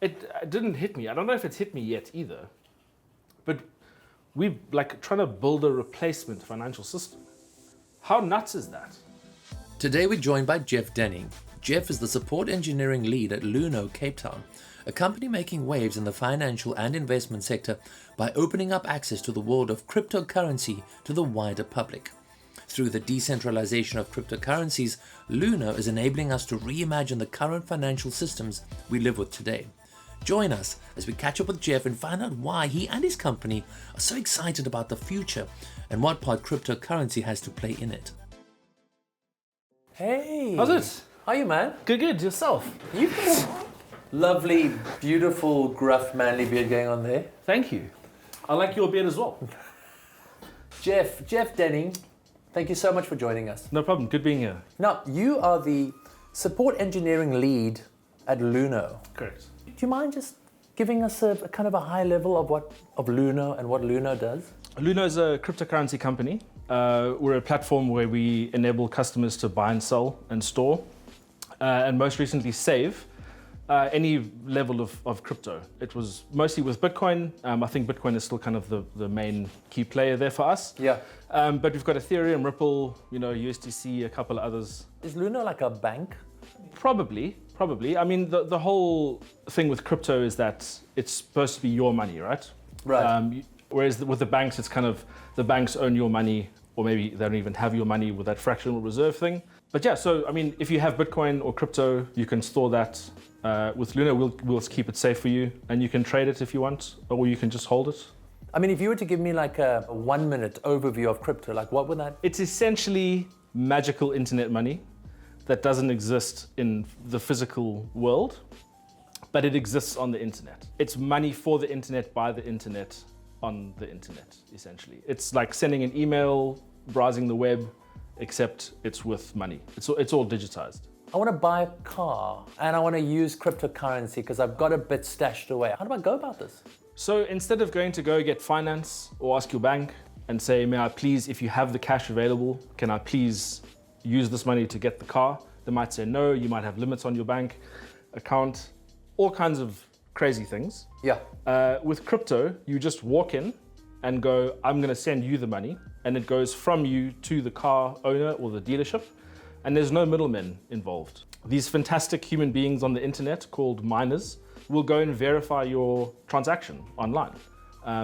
It didn't hit me. I don't know if it's hit me yet either. But we're like trying to build a replacement financial system. How nuts is that? Today we're joined by Jeff Denning. Jeff is the support engineering lead at Luno Cape Town, a company making waves in the financial and investment sector by opening up access to the world of cryptocurrency to the wider public. Through the decentralization of cryptocurrencies, Luno is enabling us to reimagine the current financial systems we live with today. Join us as we catch up with Jeff and find out why he and his company are so excited about the future and what part cryptocurrency has to play in it. Hey! How's it? How are you, man? Good. Yourself? You've got a lovely, beautiful, gruff, manly beard going on there. Thank you. I like your beard as well. Jeff Denning, thank you so much for joining us. No problem. Good being here. Now, you are the support engineering lead at Luno. Correct. Do you mind just giving us a kind of a high level of Luno and what Luno does? Luno is a cryptocurrency company. We're a platform where we enable customers to buy and sell and store, and most recently save any level of crypto. It was mostly with Bitcoin. I think Bitcoin is still kind of the main key player there for us. Yeah. But we've got Ethereum, Ripple, USDC, a couple of others. Is Luno like a bank? Probably. I mean, the whole thing with crypto is that it's supposed to be your money, right? Right. Whereas with the banks, it's kind of the banks own your money, or maybe they don't even have your money with that fractional reserve thing. But yeah, so I mean, if you have Bitcoin or crypto, you can store that. With Luno, we'll keep it safe for you, and you can trade it if you want, or you can just hold it. I mean, if you were to give me like a 1-minute overview of crypto, like what would that? It's essentially magical internet money that doesn't exist in the physical world, but it exists on the internet. It's money for the internet, by the internet, on the internet, essentially. It's like sending an email, browsing the web, except it's with money. It's all digitized. I want to buy a car and I want to use cryptocurrency because I've got a bit stashed away. How do I go about this? So instead of going to go get finance or ask your bank and say, may I please, if you have the cash available, can I please use this money to get the car? They might say no, you might have limits on your bank account, all kinds of crazy things. Yeah. With crypto, you just walk in and go, I'm going to send you the money, and it goes from you to the car owner or the dealership, and there's no middlemen involved. These fantastic human beings on the internet called miners will go and verify your transaction online.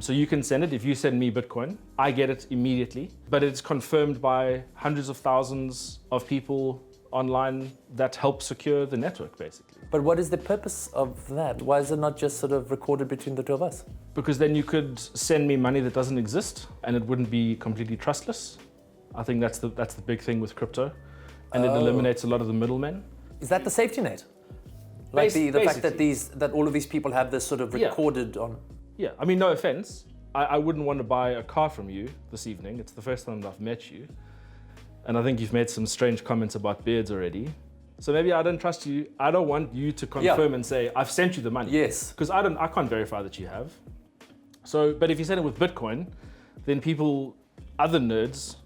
So you can send it. If you send me Bitcoin, I get it immediately, but it's confirmed by hundreds of thousands of people online that help secure the network, basically. But what is the purpose of that? Why is it not just sort of recorded between the two of us? Because then you could send me money that doesn't exist and it wouldn't be completely trustless. I think that's the big thing with crypto. And it eliminates a lot of the middlemen. Is that the safety net? Like the fact that all of these people have this sort of recorded on. Yeah, I mean, no offense. I wouldn't want to buy a car from you this evening. It's the first time that I've met you. And I think you've made some strange comments about beards already. So maybe I don't trust you. I don't want you to confirm and say, I've sent you the money. Yes. Because I can't verify that you have. So, but if you send it with Bitcoin, then other nerds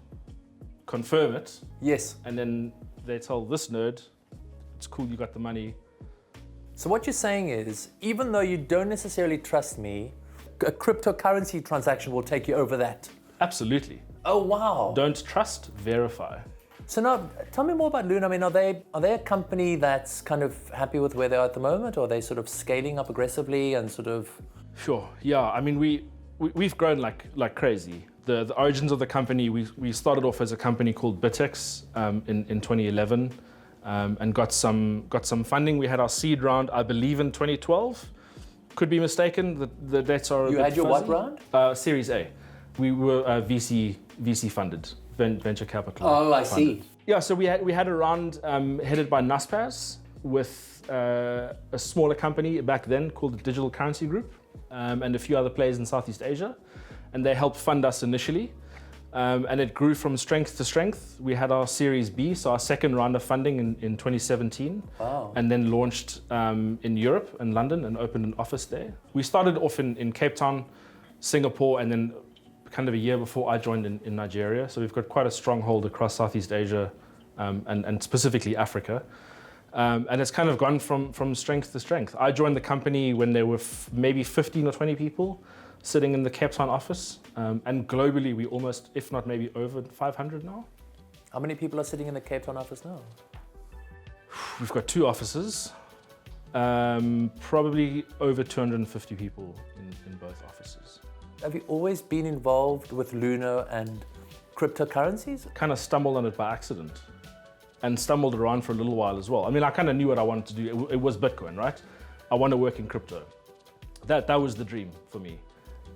confirm it. Yes. And then they tell this nerd, it's cool, you got the money. So what you're saying is, even though you don't necessarily trust me, a cryptocurrency transaction will take you over that. Absolutely. Oh, wow. Don't trust, verify. So now, tell me more about Luno. I mean, are they a company that's kind of happy with where they are at the moment, or are they sort of scaling up aggressively and sort of? Sure. Yeah. I mean, we've grown like crazy. The origins of the company, we started off as a company called Bitex in 2011, and got some funding. We had our seed round, I believe, in 2012. Could be mistaken. The dates are. You had your fuzzy. what round? Series A. We were VC funded, venture capital. Oh, I funded. see. Yeah, so we had a round headed by Naspers with a smaller company back then called the Digital Currency Group, and a few other players in Southeast Asia, and they helped fund us initially, and it grew from strength to strength. We had our Series B, so our second round of funding in 2017, wow. And then launched in Europe and London and opened an office there. We started off in Cape Town, Singapore, and then kind of a year before I joined in Nigeria. So we've got quite a stronghold across Southeast Asia and specifically Africa. And it's kind of gone from strength to strength. I joined the company when there were maybe 15 or 20 people sitting in the Cape Town office. And globally, we almost, if not maybe over 500 now. How many people are sitting in the Cape Town office now? We've got 2 offices, probably over 250 people in both offices. Have you always been involved with Luno and cryptocurrencies? Kind of stumbled on it by accident and stumbled around for a little while as well. I mean, I kind of knew what I wanted to do. It was Bitcoin, right? I want to work in crypto. That was the dream for me.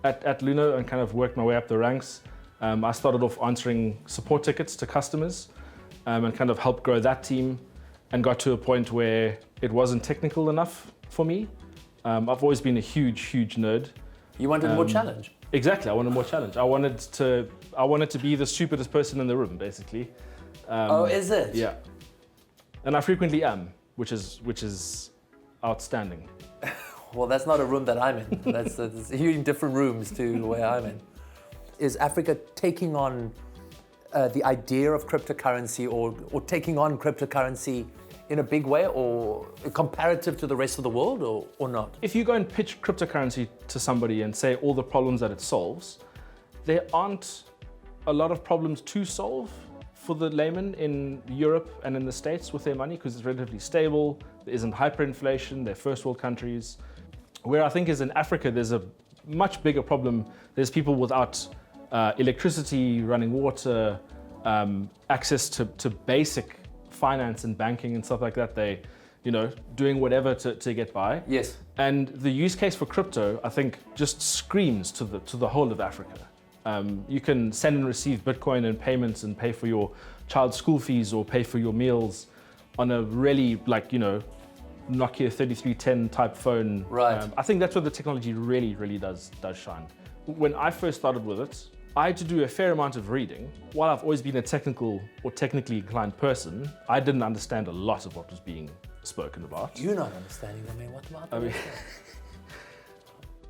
At Luno, and kind of worked my way up the ranks. I started off answering support tickets to customers and kind of helped grow that team, and got to a point where it wasn't technical enough for me. I've always been a huge nerd. You wanted more challenge? Exactly, I wanted more challenge. I wanted to be the stupidest person in the room, basically. Oh, is it? Yeah. And I frequently am, which is outstanding. Well, that's not a room that I'm in. That's you're in different rooms to where I'm in. Is Africa taking on the idea of cryptocurrency or taking on cryptocurrency in a big way, or comparative to the rest of the world, or not? If you go and pitch cryptocurrency to somebody and say all the problems that it solves, there aren't a lot of problems to solve for the layman in Europe and in the States with their money, because it's relatively stable, there isn't hyperinflation, they're first world countries. Where I think is in Africa, there's a much bigger problem. There's people without electricity, running water, access to basic finance and banking and stuff like that. They, doing whatever to get by. Yes. And the use case for crypto, I think, just screams to the whole of Africa. You can send and receive Bitcoin and payments and pay for your child's school fees or pay for your meals on a really, Nokia 3310 type phone. Right. I think that's where the technology really does shine. When I first started with it, I had to do a fair amount of reading. While I've always been a technical or technically inclined person, I didn't understand a lot of what was being spoken about. You're not understanding them, man. What about that?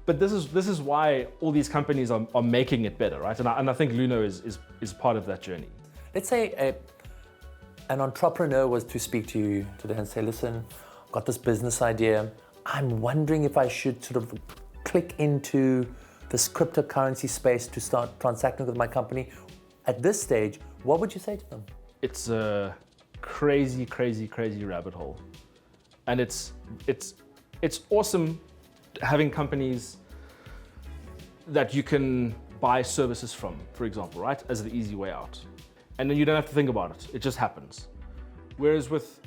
But this is why all these companies are making it better, right? And I think Luno is part of that journey. Let's say an entrepreneur was to speak to you today and say, listen, I've got this business idea. I'm wondering if I should sort of click into this cryptocurrency space to start transacting with my company. At this stage, what would you say to them? It's a crazy rabbit hole. And it's awesome having companies that you can buy services from, for example, right? As the easy way out. And then you don't have to think about it. It just happens. Whereas with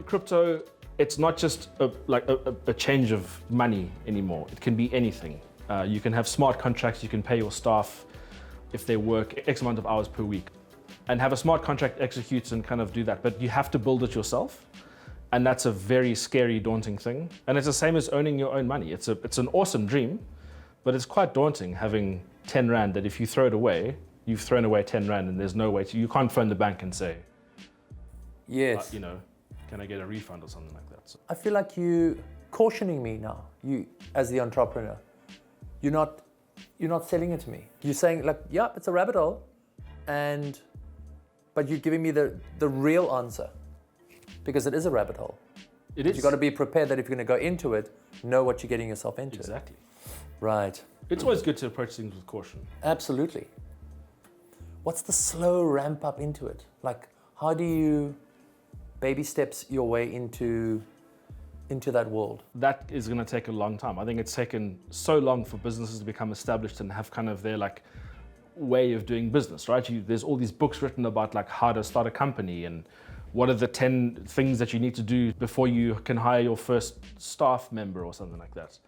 crypto, it's not just a change of money anymore. It can be anything. You can have smart contracts. You can pay your staff if they work X amount of hours per week, and have a smart contract execute and kind of do that. But you have to build it yourself. And that's a very scary, daunting thing. And it's the same as owning your own money. It's an awesome dream, but it's quite daunting having 10 Rand that if you throw it away, you've thrown away 10 Rand and there's no way you can't phone the bank and say, yes, can I get a refund or something like that? So. I feel like you cautioning me now, you as the entrepreneur. You're not selling it to me. You're saying yeah, it's a rabbit hole, but you're giving me the real answer. Because it is a rabbit hole. It is. You've got to be prepared that if you're going to go into it, know what you're getting yourself into. Exactly. Right. It's always good to approach things with caution. Absolutely. What's the slow ramp up into it? How do you baby steps your way into that world? That is going to take a long time. I think it's taken so long for businesses to become established and have kind of their way of doing business, right? There's all these books written about how to start a company and what are the 10 things that you need to do before you can hire your first staff member or something like that.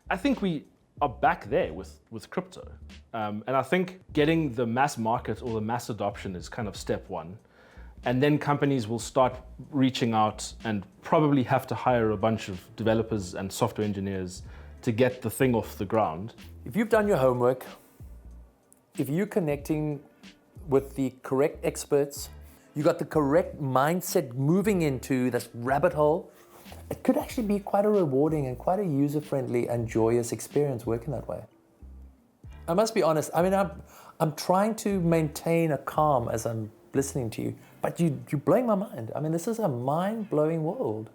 I think we are back there with crypto. And I think getting the mass market or the mass adoption is kind of step one. And then companies will start reaching out and probably have to hire a bunch of developers and software engineers to get the thing off the ground. If you've done your homework, if you're connecting with the correct experts, you got the correct mindset moving into this rabbit hole, it could actually be quite a rewarding and quite a user-friendly and joyous experience working that way. I must be honest, I'm trying to maintain a calm as I'm listening to you, But you're blowing my mind. I mean, this is a mind-blowing world.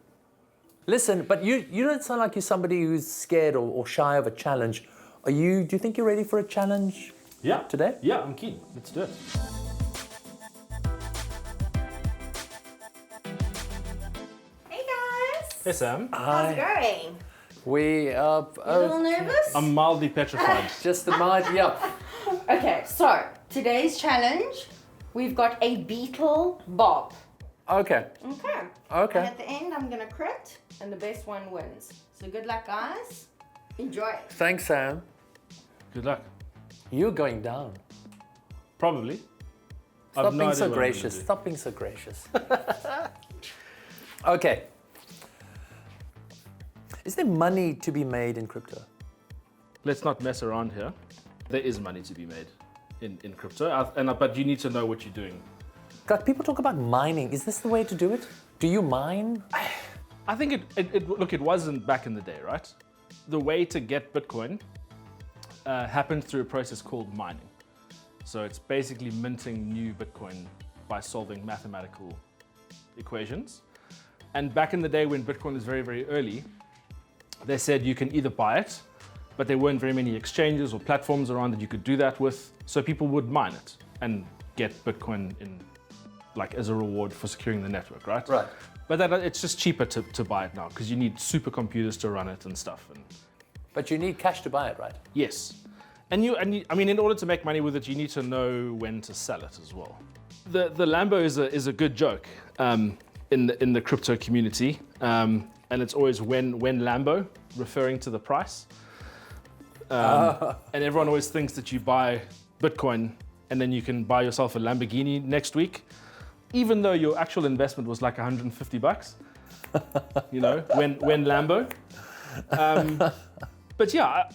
Listen, but you don't sound like you're somebody who's scared or shy of a challenge. Do you think you're ready for a challenge today? Yeah, I'm keen. Let's do it. Hey guys! Hey, Sam. How's it going? We are... You a little nervous? I'm mildly petrified. Just the mind, yeah. Okay, so today's challenge, we've got a beetle bob. Okay. Okay. Okay. And at the end, I'm gonna crit, and the best one wins. So good luck, guys. Enjoy. Thanks, Sam. Good luck. You're going down. Probably. Stop I've no being idea so what I'm gonna gracious. do. Stop being so gracious. Okay. Is there money to be made in crypto? Let's not mess around here. There is money to be made in crypto, but you need to know what you're doing. God, people talk about mining. Is this the way to do it? Do you mine? I think it wasn't back in the day, right? The way to get Bitcoin happened through a process called mining. So it's basically minting new Bitcoin by solving mathematical equations. And back in the day when Bitcoin was very, very early, they said you can either buy it, but there weren't very many exchanges or platforms around that you could do that with. So people would mine it and get Bitcoin in, like, as a reward for securing the network, right? Right. But it's just cheaper to buy it now because you need supercomputers to run it and stuff. And But you need cash to buy it, right? yes, and I mean, in order to make money with it, you need to know when to sell it as well. The Lambo is a good joke in the crypto community, and it's always when Lambo, referring to the price. And everyone always thinks that you buy Bitcoin and then you can buy yourself a Lamborghini next week, even though your actual investment was like $150. You know, when Lambo. But yeah,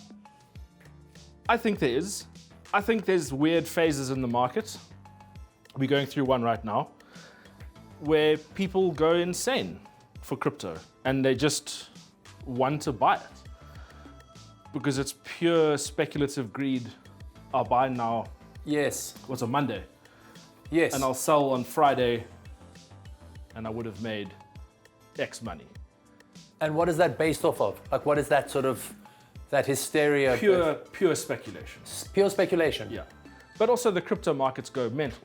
I think there is. I think there's weird phases in the market. We're going through one right now where people go insane for crypto and they just want to buy it because it's pure speculative greed. I'll buy now. Yes. What's a Monday? Yes. And I'll sell on Friday and I would have made X money. And what is that based off of? Like, what is that sort of, that hysteria? Pure speculation. Pure speculation? Yeah. But also the crypto markets go mental.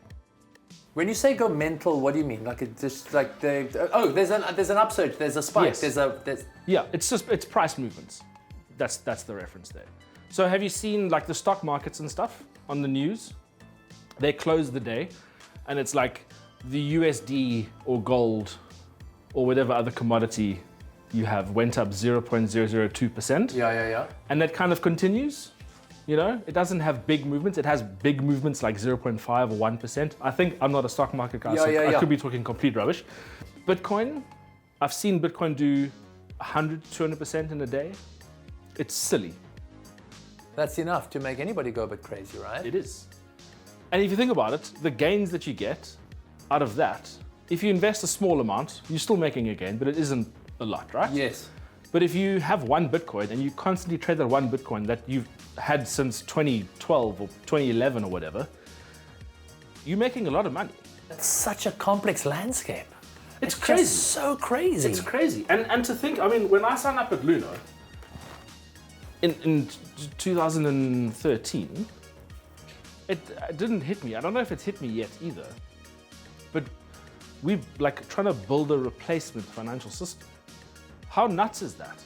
When you say go mental, what do you mean? Like, it's just like there's an upsurge, there's a spike, Yes. Yeah, it's price movements. That's the reference there. So have you seen like the stock markets and stuff on the news? They close the day and it's like the USD or gold or whatever other commodity you have went up 0.002%. Yeah. And that kind of continues. You know, it doesn't have big movements. It has big movements like 0.5 or 1%. I think I'm not a stock market guy, I could be talking complete rubbish. Bitcoin, I've seen Bitcoin do 100, 200% in a day. It's silly. That's enough to make anybody go a bit crazy, right? It is. And if you think about it, the gains that you get out of that, if you invest a small amount, you're still making a gain, but it isn't a lot, right? Yes. But if you have one Bitcoin and you constantly trade that one Bitcoin that you've had since 2012 or 2011 or whatever, you're making a lot of money. It's such a complex landscape. It's crazy. Just so crazy. It's crazy. And to think, I mean, when I signed up at Luno in 2013, it didn't hit me. I don't know if it's hit me yet either. But we're like trying to build a replacement financial system. How nuts is that?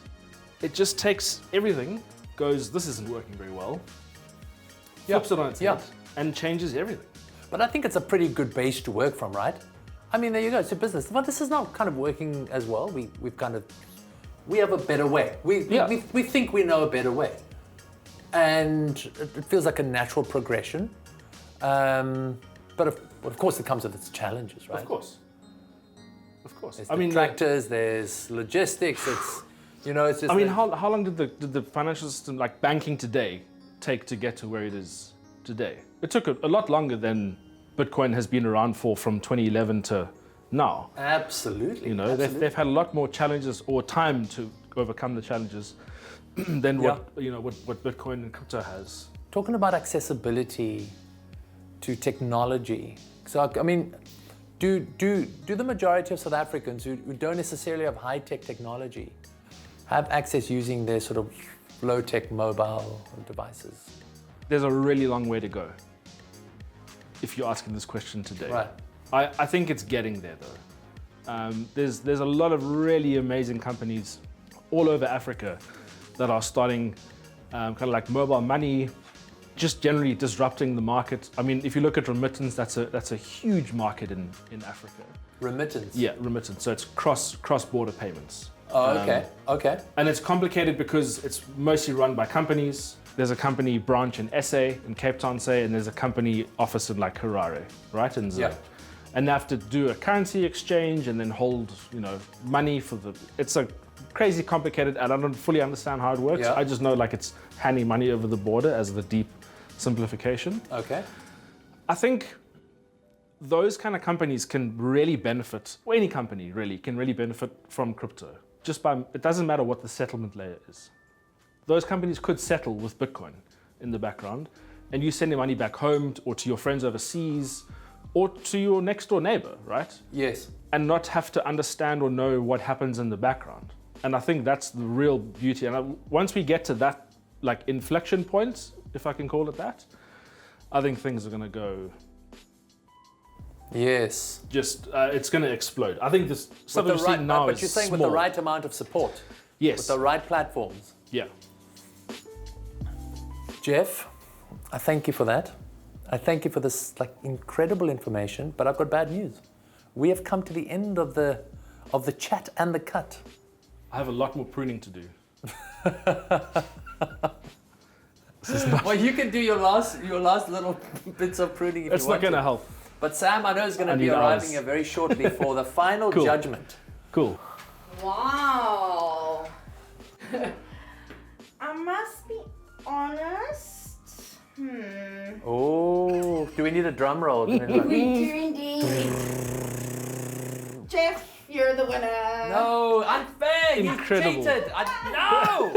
It just takes everything, goes, this isn't working very well, flips it on its head, and changes everything. But I think it's a pretty good base to work from, right? I mean, there you go, it's a business. But this is not kind of working as well. We have a better way. We think we know a better way. And it feels like a natural progression. But of course it comes with its challenges, right? Of course. There's tractors, there's logistics, it's just... I mean, how long did the financial system, like banking today, take to get to where it is today? It took a lot longer than Bitcoin has been around for from 2011 to now. Absolutely. They've had a lot more challenges or time to overcome the challenges than what Bitcoin and crypto has. Talking about accessibility to technology. So, I mean, Do the majority of South Africans who don't necessarily have high-tech technology have access using their sort of low-tech mobile devices? There's a really long way to go, if you're asking this question today. Right. I think it's getting there though. There's a lot of really amazing companies all over Africa that are starting kind of like mobile money, just generally disrupting the market. I mean, if you look at remittance, that's a huge market in Africa. Remittance? Yeah, remittance. So it's cross-border payments. Oh, okay. And it's complicated because it's mostly run by companies. There's a company branch in SA, in Cape Town, say, and there's a company office in like Harare, right? And Yeah. And they have to do a currency exchange and then hold, money for the. It's a crazy complicated, and I don't fully understand how it works. Yeah. I just know like it's handing money over the border as the deep simplification. Okay. I think those kind of companies can really benefit, or any company really can really benefit from crypto. Just by, it doesn't matter what the settlement layer is. Those companies could settle with Bitcoin in the background, and you send your money back home or to your friends overseas or to your next door neighbor, right? Yes. And not have to understand or know what happens in the background. And I think that's the real beauty. And once we get to that like inflection point, if I can call it that, I think things are going to go. Yes. Just it's going to explode. I think this stuff With we've the right, seen now but is you're saying small. with the right amount of support. Yes. With the right platforms. Yeah. Jeff, I thank you for that. I thank you for this like incredible information, but I've got bad news. We have come to the end of the chat and the cut. I have a lot more pruning to do. Well, you can do your last little bits of pruning if It's you not want going to to. help. But Sam, I know, is going to I be need arriving hours. here very shortly for the final Cool. judgment. Cool. Wow. I must be honest. Oh, do we need a drum roll? We do indeed. Jeff, you're the winner. No, unfair! Incredible. You cheated! No!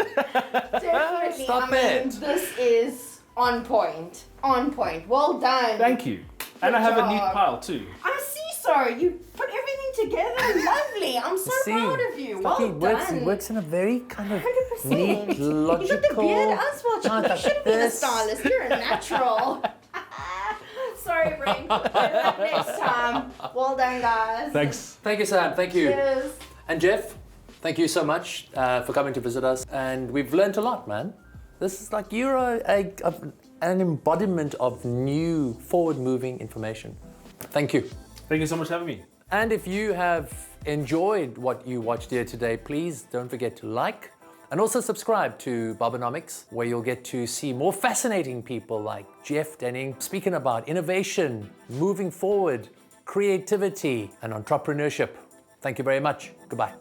Definitely. Stop I mean, it. this is on point. On point. Well done. Thank you. And Good I have a neat job. pile too. I see, so you put everything together. Lovely. I'm so proud of you. it's Well like done. he works in a very kind of 100%. neat, You logical... got the beard as well. Ah, You like shouldn't be the this. stylist. You're a natural. Sorry, Brink. Better next time. Well done, guys. Thanks. Thank you, Sam. Thank you. Cheers. And Jeff, thank you so much for coming to visit us. And we've learned a lot, man. This is like you're an embodiment of new, forward-moving information. Thank you. Thank you so much for having me. And if you have enjoyed what you watched here today, please don't forget to like and also subscribe to Barbernomics, where you'll get to see more fascinating people like Jeff Denning speaking about innovation, moving forward, creativity, and entrepreneurship. Thank you very much. Goodbye.